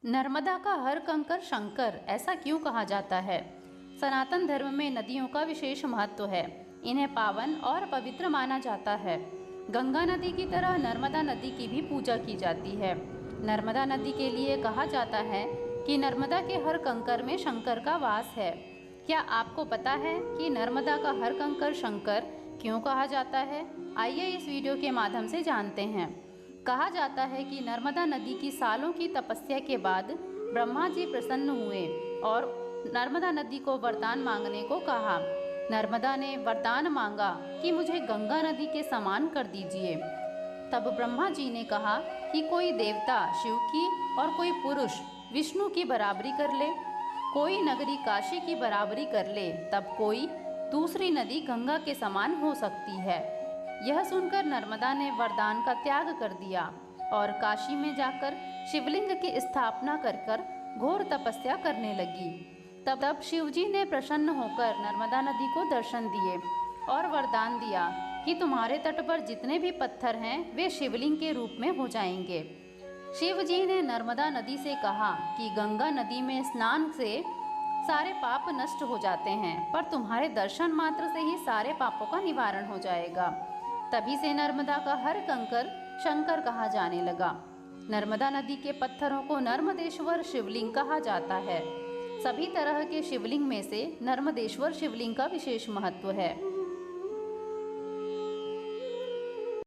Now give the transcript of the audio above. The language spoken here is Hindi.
नर्मदा का हर कंकर शंकर, ऐसा क्यों कहा जाता है? सनातन धर्म में नदियों का विशेष महत्व है। इन्हें पावन और पवित्र माना जाता है। गंगा नदी की तरह नर्मदा नदी की भी पूजा की जाती है। नर्मदा नदी के लिए कहा जाता है कि नर्मदा के हर कंकर में शंकर का वास है। क्या आपको पता है कि नर्मदा का हर कंकर शंकर क्यों कहा जाता है? आइए इस वीडियो के माध्यम से जानते हैं। कहा जाता है कि नर्मदा नदी की सालों की तपस्या के बाद ब्रह्मा जी प्रसन्न हुए और नर्मदा नदी को वरदान मांगने को कहा। नर्मदा ने वरदान मांगा कि मुझे गंगा नदी के समान कर दीजिए। तब ब्रह्मा जी ने कहा कि कोई देवता शिव की और कोई पुरुष विष्णु की बराबरी कर ले, कोई नगरी काशी की बराबरी कर ले, तब कोई दूसरी नदी गंगा के समान हो सकती है। यह सुनकर नर्मदा ने वरदान का त्याग कर दिया और काशी में जाकर शिवलिंग की स्थापना कर घोर तपस्या करने लगी। तब शिवजी ने प्रसन्न होकर नर्मदा नदी को दर्शन दिए और वरदान दिया कि तुम्हारे तट पर जितने भी पत्थर हैं वे शिवलिंग के रूप में हो जाएंगे। शिवजी ने नर्मदा नदी से कहा कि गंगा नदी में स्नान से सारे पाप नष्ट हो जाते हैं, पर तुम्हारे दर्शन मात्र से ही सारे पापों का निवारण हो जाएगा। तभी से नर्मदा का हर कंकर शंकर कहा जाने लगा। नर्मदा नदी के पत्थरों को नर्मदेश्वर शिवलिंग कहा जाता है। सभी तरह के शिवलिंग में से नर्मदेश्वर शिवलिंग का विशेष महत्व है।